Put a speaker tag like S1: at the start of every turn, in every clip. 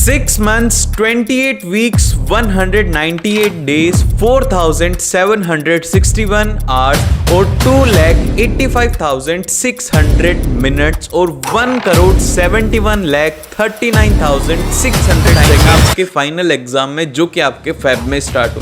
S1: 6 months, 28 weeks, 198 days, 4,761 hours और 2,85,600 minutes और 1,71,39,600 seconds के फाइनल एग्जाम में, जो कि आपके फेब में स्टार्ट हो।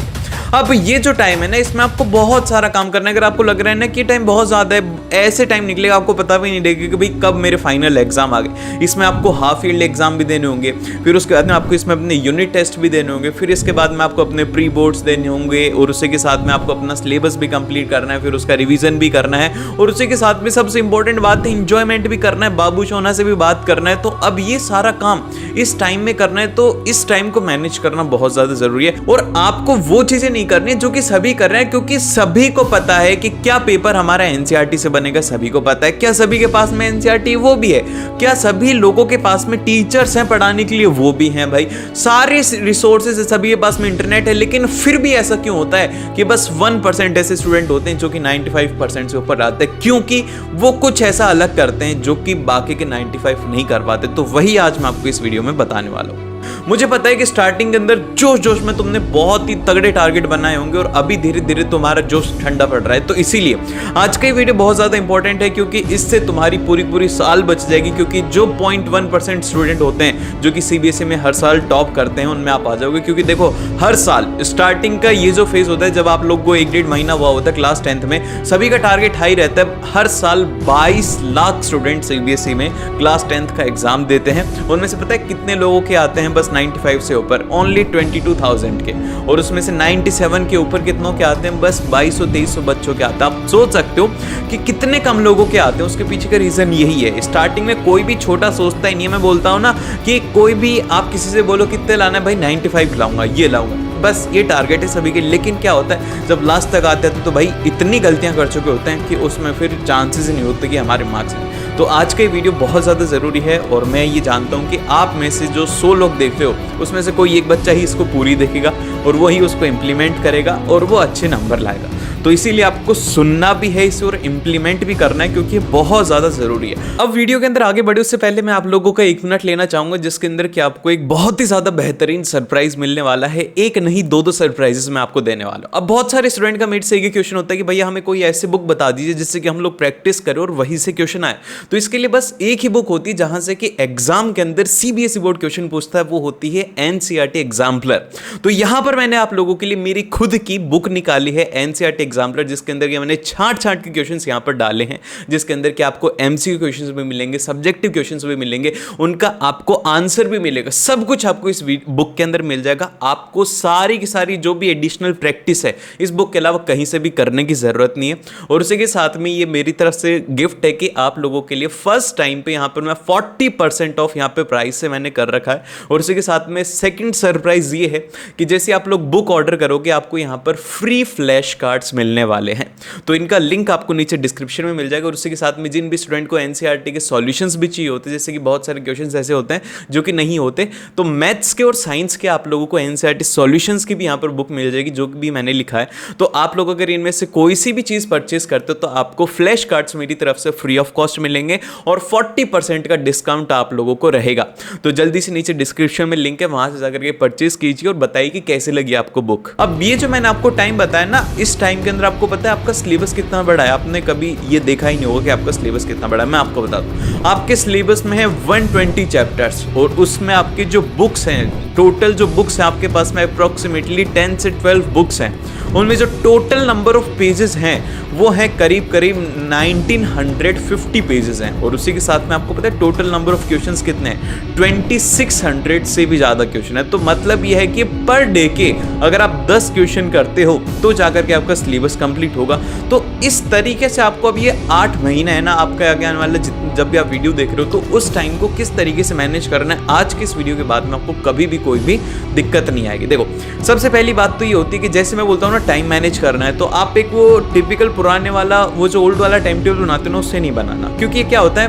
S1: अब ये जो टाइम है ना, इसमें आपको बहुत सारा काम करना है। अगर आपको लग रहा है ना कि टाइम बहुत ज़्यादा है, ऐसे टाइम निकलेगा आपको पता भी नहीं लगेगा कि भाई कब मेरे फाइनल एग्जाम आ गए। इसमें आपको हाफ फील्ड एग्जाम भी देने होंगे, फिर उसके बाद में आपको इसमें अपने यूनिट टेस्ट भी देने होंगे, फिर इसके बाद में आपको अपने प्री बोर्ड्स देने होंगे और उसी के साथ में आपको अपना सिलेबस भी कंप्लीट करना है, फिर उसका रिविजन भी करना है और उसी के साथ में सबसे इंपॉर्टेंट बात है इंजॉयमेंट भी करना है, बाबू सोना से भी बात करना है। तो अब ये सारा काम इस टाइम में करना है, तो इस टाइम को मैनेज करना बहुत ज़्यादा ज़रूरी है। और आपको वो चीज़ें नहीं करनी है जो कि सभी कर रहे हैं, क्योंकि सभी को पता है कि क्या पेपर हमारा एनसीईआरटी से बनेगा, सभी को पता है। क्या सभी के पास में एनसीईआरटी वो भी है? क्या सभी लोगों के पास में टीचर्स हैं पढ़ाने के लिए? वो भी हैं भाई। सारे रिसोर्सेज है, सभी के पास में इंटरनेट है, लेकिन फिर भी ऐसा क्यों होता है कि बस 1% ऐसे स्टूडेंट होते हैं जो कि 95% से ऊपर आते हैं? क्योंकि वो कुछ ऐसा अलग करते हैं जो कि बाकी के 95 नहीं कर पाते। तो वही आज मैं आपको इस वीडियो में बताने वाला हूँ। मुझे पता है कि स्टार्टिंग के अंदर जोश जोश में तुमने बहुत ही तगड़े टारगेट बनाए होंगे और अभी धीरे धीरे तुम्हारा जोश ठंडा पड़ रहा है। तो इसीलिए आज का ये वीडियो बहुत ज़्यादा इंपॉर्टेंट है, क्योंकि इससे तुम्हारी पूरी साल बच जाएगी। क्योंकि जो 0.1% स्टूडेंट होते हैं जो कि सीबीएसई में हर साल टॉप करते हैं, उनमें आप आ जाओगे। क्योंकि देखो, हर साल स्टार्टिंग का ये जो फेज होता है, जब आप लोग को 1-1.5 महीना हुआ होता है क्लास 10th में, सभी का टारगेट हाई रहता है। हर साल 22 लाख स्टूडेंट सीबीएसई में क्लास 10th का एग्जाम देते हैं। उनमें से पता है कितने लोगों के आते हैं? बस 95 से ऊपर, ओनली 22,000 के। और उसमें से 97 के ऊपर कितनों के आते हैं? बस 2200-2300 बच्चों के आते हैं। आप सोच सकते हो कि कितने कम लोगों के आते हैं। उसके पीछे का रीजन यही है। स्टार्टिंग में कोई भी छोटा सोचता ही नहीं है। मैं बोलता हूं ना कि कोई भी आप किसी से बोलो कितने लाना है, भाई 95 लाऊंगा, ये लाऊंगा, बस ये टारगेट है सभी के। लेकिन क्या होता है, जब लास्ट तक आते हैं तो भाई इतनी गलतियां कर चुके होते हैं कि उसमें फिर चांसेस ही नहीं होते कि हमारे मार्क्स हैं। तो आज का ये वीडियो बहुत ज़्यादा ज़रूरी है और मैं ये जानता हूँ कि आप में से जो 100 लोग देख रहे हो, उसमें से कोई एक बच्चा ही इसको पूरी देखेगा और वो ही उसको इम्प्लीमेंट करेगा और वो अच्छे नंबर लाएगा। तो इसीलिए आपको सुनना भी है इसे और इम्प्लीमेंट भी करना है, क्योंकि बहुत ज़्यादा ज़रूरी है। अब वीडियो के अंदर आगे बढ़े उससे पहले मैं आप लोगों का 1 मिनट लेना चाहूँगा, जिसके अंदर कि आपको एक बहुत ही ज़्यादा बेहतरीन सरप्राइज मिलने वाला है। एक नहीं, 2 सरप्राइजेस मैं आपको देने वाला हूँ। अब बहुत सारे स्टूडेंट का मेरे से एक क्वेश्चन होता है कि भैया हमें कोई ऐसी बुक बता दीजिए जिससे कि हम लोग प्रैक्टिस करें और वहीं से क्वेश्चन आए। तो इसके लिए बस एक ही बुक होती है जहां से कि एग्जाम के अंदर सीबीएसई बोर्ड क्वेश्चन पूछता है, वो होती है एनसीईआरटी एग्जाम्पलर। तो यहां पर मैंने आप लोगों के लिए मेरी खुद की बुक निकाली है एनसीईआरटी एग्जाम्पलर, जिसके अंदर मैंने छांट के क्वेश्चंस यहां पर डाले हैं, जिसके अंदर कि आपको एमसीक्यू क्वेश्चंस भी मिलेंगे, सब्जेक्टिव क्वेश्चंस भी मिलेंगे, उनका आपको आंसर भी मिलेगा। सब कुछ आपको इस बुक के अंदर मिल जाएगा। आपको सारी की सारी जो भी एडिशनल प्रैक्टिस है इस बुक के अलावा कहीं से भी करने की जरूरत नहीं है। और उसी के साथ में ये मेरी तरफ से गिफ्ट है कि आप लोगों के लिए फर्स्ट टाइम पे यहाँ पर मैं 40% ऑफ यहाँ पे प्राइस से मैंने कर रखा है। और उसी के साथ में सेकंड सरप्राइज ये है कि जैसे आप लोग बुक ऑर्डर करोगे, आपको यहाँ पर फ्री फ्लैश कार्ड्स मिलने वाले हैं। तो इनका लिंक आपको नीचे डिस्क्रिप्शन में मिल जाएगा। और उसी के साथ में जिन भी स्टूडेंट को एनसीईआरटी के सॉल्यूशंस भी चाहिए होते हैं, जैसे कि बहुत सारे क्वेश्चंस ऐसे होते हैं जो कि नहीं होते, तो मैथ्स के और साइंस के आप लोगों को एनसीईआरटी सॉल्यूशंस की भी यहाँ पर बुक मिल जाएगी, जो भी मैंने लिखा है। तो आप लोग अगर इनमें से कोई सी भी चीज़ परचेज करते हो तो आपको फ्लैश कार्ड्स मेरी तरफ से फ्री ऑफ कॉस्ट मिलेंगे और 40% का डिस्काउंट आप लोगों को रहेगा। तो जल्दी से नीचे डिस्क्रिप्शन में लिंक है, वहां से जाकर के परचेज कीजिए और बताइए कि कैसे लगी आपको बुक। अब ये जो मैंने आपको टाइम बताया ना, इस टाइम के अंदर आपको पता है आपका सिलेबस कितना बड़ा है? आपने कभी ये देखा ही नहीं होगा कि आपका सिलेबस कितना बड़ा है। मैं आपको बता दूं, आपके सिलेबस में है 120 चैप्टर्स और उसमें आपकी जो बुक्स हैं, टोटल जो बुक्स हैं आपके पास में अप्रोक्सीमेटली 10 से 12 बुक्स हैं। उनमें जो टोटल नंबर ऑफ पेजेस हैं वो है करीब 1950 पेजेस हैं। और उसी के साथ में आपको पता है टोटल नंबर ऑफ क्वेश्चंस कितने हैं? 2600 से भी ज्यादा क्वेश्चन है। तो मतलब यह है कि पर डे के अगर आप 10 क्वेश्चन करते हो तो जाकर के आपका सिलेबस कंप्लीट होगा। तो इस तरीके से आपको अब ये 8 महीना है ना आपका आगे आने वाला, जब भी आप वीडियो देख रहे हो तो उस टाइम को किस तरीके से मैनेज करना है, आज के इस वीडियो के बाद में आपको कभी भी कोई भी दिक्कत नहीं आएगी। देखो, सबसे पहली बात तो ये होती है कि जैसे मैं बोलता हूँ ना टाइम मैनेज करना है, तो आप एक वो टिपिकल पुराने वाला वो जो ओल्ड वाला टाइम टेबल बनाते हो ना, उससे नहीं बनाना। क्योंकि ये क्या होता है,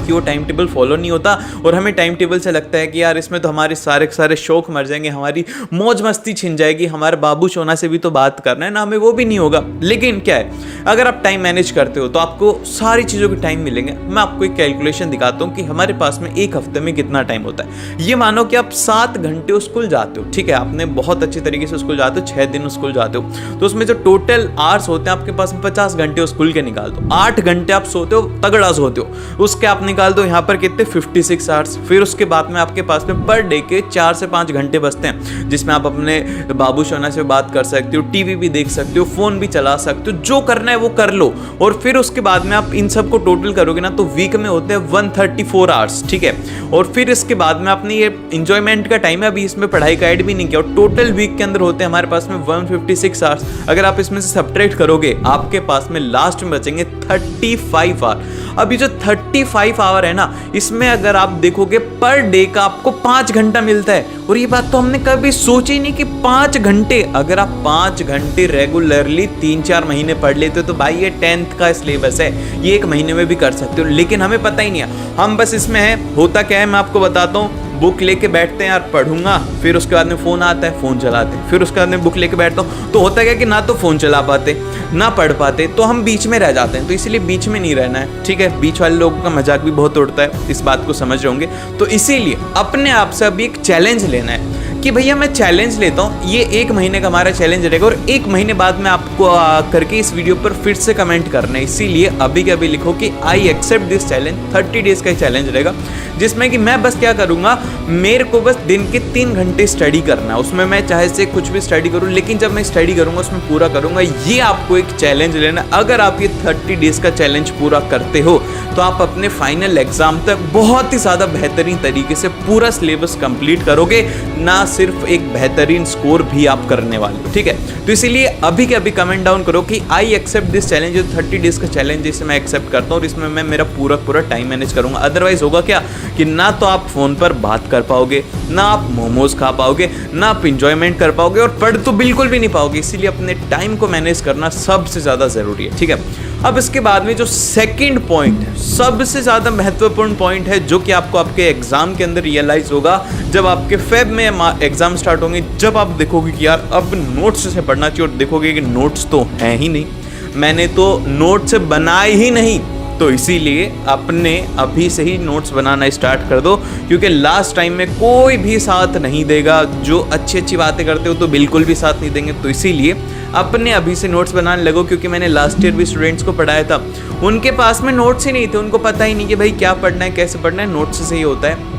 S1: कि वो टाइम टेबल फॉलो नहीं होता और हमें टाइम टेबल से लगता है कि यार इसमें तो हमारे सारे सारे शौक मर जाएंगे, हमारी मौज मस्ती छिन जाएगी, हमारे बाबू सोना से भी तो बात करना है ना, हमें वो भी नहीं होगा। लेकिन क्या है, अगर आप टाइम मैनेज करते हो तो आपको सारी चीज़ों के टाइम मिलेंगे। मैं आपको एक कैलकुलेशन दिखाता हूँ कि हमारे पास में एक हफ्ते में कितना टाइम होता है। ये मानो कि आप 7 घंटे स्कूल जाते हो, ठीक है, आपने बहुत अच्छी तरीके से स्कूल जाते हो, 6 दिन स्कूल जाते हो, तो उसमें जो टोटल आवर्स होते हैं आपके पास में 50 घंटे स्कूल के निकाल दो। 8 घंटे आप सोते हो, तगड़ा सोते हो, उसके आप निकाल दो यहाँ पर कितने 56 आवर्स। फिर उसके बाद में आपके पास में पर डे के 4 से 5 घंटे बचते हैं, जिसमें आप अपने बाबू सोना से बात कर सकते हो, टीवी भी देख सकते हो, फोन भी चला सकते हो, जो करना है वो कर लो। और फिर उसके बाद में आप इन सब को टोटल करोगे ना तो वीक में होते हैं 134 आवर्स, ठीक है। और फिर इसके बाद में आपने ये इंजॉयमेंट का टाइम है, अभी इसमें पढ़ाई का ऐड भी नहीं किया, और टोटल वीक के अंदर होते हैं हमारे पास में 156 आवर्स। अगर आप इसमें से सब्ट्रैक्ट करोगे आपके पास में लास्ट में बचेंगे 35 आवर। अब ये जो 35 आवर है ना, इसमें अगर आप देखोगे पर डे का आपको 5 घंटा मिलता है। और ये बात तो हमने कभी सोची नहीं कि 5 घंटे, अगर आप 5 घंटे रेगुलरली 3-4 महीने पढ़ लेते हो तो भाई ये 10th का सिलेबस है, ये 1 महीने में भी कर सकते हो। लेकिन हमें पता ही नहीं है, हम बस इसमें है, होता क्या है मैं आपको बताता हूँ, बुक लेके बैठते हैं यार पढ़ूंगा, फिर उसके बाद में फोन आता है, फोन चलाते हैं, फिर उसके बाद में बुक लेके बैठता हूँ, तो होता क्या कि ना तो फोन चला पाते ना पढ़ पाते, तो हम बीच में रह जाते हैं। तो इसलिए बीच में नहीं रहना है, ठीक है। बीच वाले लोगों का मजाक भी बहुत उड़ता है, इस बात को समझ रहे होंगे। तो इसीलिए अपने आप से अभी एक चैलेंज लेना है कि भैया मैं चैलेंज लेता हूँ, ये 1 महीने का हमारा चैलेंज रहेगा, और 1 महीने बाद में आपको करके इस वीडियो पर फिर से कमेंट करना है। इसीलिए अभी के अभी लिखो कि I accept this challenge. 30 days का चैलेंज रहेगा, जिसमें कि मैं बस क्या करूंगा, मेरे को बस दिन के 3 घंटे स्टडी करना है। उसमें मैं चाहे से कुछ भी स्टडी करूं, लेकिन जब मैं स्टडी करूंगा उसमें पूरा करूंगा। ये आपको एक चैलेंज लेना है। अगर आप ये 30 डेज का चैलेंज पूरा करते हो तो आप अपने फाइनल एग्जाम तक बहुत ही ज़्यादा बेहतरीन तरीके से पूरा सिलेबस कंप्लीट करोगे, ना सिर्फ एक बेहतरीन स्कोर भी आप करने वाले हो, ठीक है। तो इसीलिए अभी के अभी कमेंट डाउन करो कि I accept this challenge. 30 days का चैलेंज इसे मैं एक्सेप्ट करता हूँ और इसमें मैं मेरा पूरा टाइम मैनेज करूंगा। अदरवाइज होगा क्या कि ना तो आप फोन पर बात कर पाओगे, ना आप मोमोज खा पाओगे, ना आप इंजॉयमेंट कर पाओगे, और पढ़ तो बिल्कुल भी नहीं पाओगे। इसीलिए अपने टाइम को मैनेज करना सबसे ज़्यादा ज़रूरी है, ठीक है। अब इसके बाद में जो सेकंड पॉइंट है, सबसे ज़्यादा महत्वपूर्ण पॉइंट है, जो कि आपको आपके एग्जाम के अंदर रियलाइज होगा जब आपके फेब में एग्जाम स्टार्ट होंगे, जब आप देखोगे कि यार अब नोट्स से पढ़ना चाहिए, और देखोगे कि नोट्स तो हैं ही नहीं, मैंने तो नोट्स बनाए ही नहीं। तो इसीलिए अपने अभी से ही नोट्स बनाना स्टार्ट कर दो, क्योंकि लास्ट टाइम में कोई भी साथ नहीं देगा। जो अच्छी अच्छी बातें करते हो तो बिल्कुल भी साथ नहीं देंगे। तो इसीलिए अपने अभी से नोट्स बनाने लगो, क्योंकि मैंने लास्ट ईयर भी स्टूडेंट्स को पढ़ाया था, उनके पास में नोट्स ही नहीं थे, उनको पता ही नहीं कि भाई क्या पढ़ना है, कैसे पढ़ना है। नोट्स से ही होता है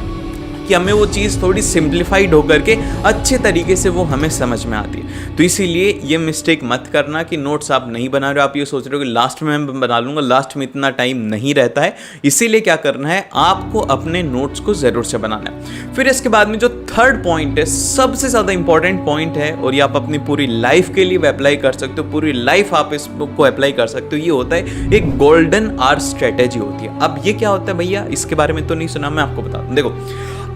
S1: कि हमें वो चीज़ थोड़ी सिंप्लीफाइड होकर के अच्छे तरीके से वो हमें समझ में आती है। तो इसीलिए ये मिस्टेक मत करना कि नोट्स आप नहीं बना रहे हो, आप ये सोच रहे हो कि लास्ट में मैं बना लूँगा, लास्ट में इतना टाइम नहीं रहता है। इसीलिए क्या करना है, आपको अपने नोट्स को ज़रूर से बनाना है। फिर इसके बाद में जो थर्ड पॉइंट है, सबसे ज़्यादा इंपॉर्टेंट पॉइंट है, और ये आप अपनी पूरी लाइफ के लिए अप्लाई कर सकते हो, पूरी लाइफ आप इसको अप्लाई कर सकते हो। ये होता है एक गोल्डन आवर स्ट्रेटेजी होती है। अब ये क्या होता है भैया, इसके बारे में तो नहीं सुना, मैं आपको बता दूँ। देखो,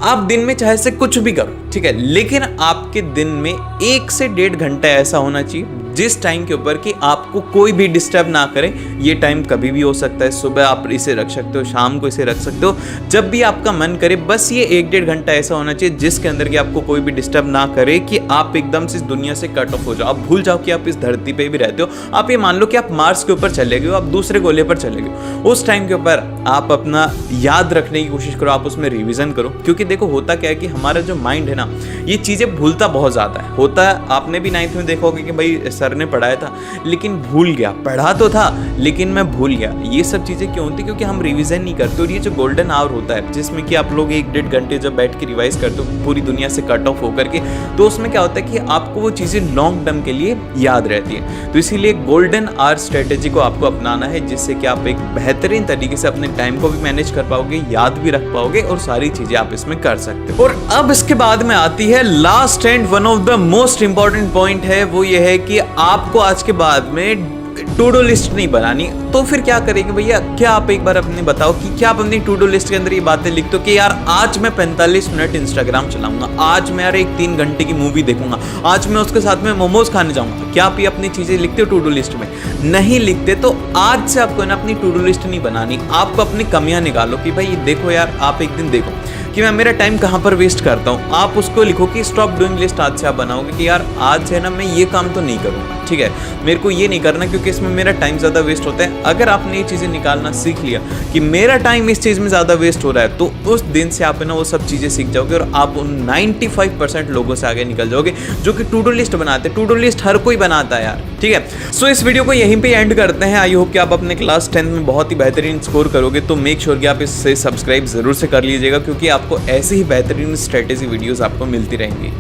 S1: आप दिन में चाहे से कुछ भी करो, ठीक है, लेकिन आपके दिन में 1 से 1.5 घंटा ऐसा होना चाहिए जिस टाइम के ऊपर कि आपको कोई भी डिस्टर्ब ना करे। ये टाइम कभी भी हो सकता है, सुबह आप इसे रख सकते हो, शाम को इसे रख सकते हो, जब भी आपका मन करे। बस ये 1-1.5 घंटा ऐसा होना चाहिए जिसके अंदर कि आपको कोई भी डिस्टर्ब ना करे, कि आप एकदम से इस दुनिया से कट ऑफ हो जाओ, आप भूल जाओ कि आप इस धरती पे भी रहते हो। आप ये मान लो कि आप मार्स के ऊपर चले गए हो, आप दूसरे गोले पर चले गए। उस टाइम के ऊपर आप अपना याद रखने की कोशिश करो, आप उसमें रिविजन करो, क्योंकि देखो होता क्या है कि हमारा जो माइंड है ना, ये चीज़ें भूलता बहुत ज़्यादा है। होता है, आपने भी 9th में देखा होगा कि भाई सर ने पढ़ाया था लेकिन भूल गया, पढ़ा तो था लेकिन मैं भूल गया। ये सब चीज़ें क्यों होती? क्योंकि हम रिवीजन नहीं करते। और ये जो गोल्डन आवर होता है जिसमें कि आप लोग 1-1.5 घंटे जब बैठ के रिवाइज करते हो पूरी दुनिया से कट ऑफ होकर के, तो उसमें क्या होता है कि आपको वो चीज़ें लॉन्ग टर्म के लिए याद रहती है। तो इसीलिए गोल्डन आवर स्ट्रेटेजी को आपको अपनाना है, जिससे कि आप एक बेहतरीन तरीके से अपने टाइम को भी मैनेज कर पाओगे, याद भी रख पाओगे, और सारी चीज़ें आप इसमें कर सकते हो। और अब इसके बाद में आती है last and one of the most important point है, वो ये है कि आपको आज के बाद में टू डू लिस्ट नहीं बनानी, तो फिर क्या करेंगे भैया? क्या आप एक बार अपने बताओ कि क्या आप अपनी टू डू लिस्ट के अंदर ये बातें लिखते हो कि यार आज मैं 45 मिनट इंस्टाग्राम चलाऊंगा, आज मैं यार एक 3 घंटे की मूवी देखूंगा, आज मैं उसके साथ में मोमोज खाने जाऊंगा? क्या आप ये अपनी चीजें लिखते हो टू डू लिस्ट में? नहीं लिखते। तो आज से आपको ना अपनी टू डू लिस्ट नहीं बनानी, आपको अपनी कमियां निकालो कि भाई देखो यार, आप एक दिन देखो कि मैं मेरा टाइम कहाँ पर वेस्ट करता हूँ, आप उसको लिखो कि स्टॉप डूइंग लिस्ट। आज से आप बनाओगे कि यार आज है ना मैं ये काम तो नहीं करूँगा, ठीक है, मेरे को ये नहीं करना क्योंकि इसमें मेरा टाइम ज़्यादा वेस्ट होता है। अगर आपने ये चीज़ें निकालना सीख लिया कि मेरा टाइम इस चीज़ में ज़्यादा वेस्ट हो रहा है, तो उस दिन से आप है ना वो सब चीज़ें सीख जाओगे और आप उन 95% लोगों से आगे निकल जाओगे जो कि टू डू लिस्ट बनाते हैं। टू डू लिस्ट हर कोई बनाता है यार, ठीक है। सो इस वीडियो को यहीं पे एंड करते हैं। आई होप कि आप अपने क्लास 10 में बहुत ही बेहतरीन स्कोर करोगे, तो मेक श्योर कि आप इससे सब्सक्राइब जरूर से कर लीजिएगा क्योंकि आपको ऐसी ही बेहतरीन स्ट्रेटेजी वीडियोस आपको मिलती रहेंगी।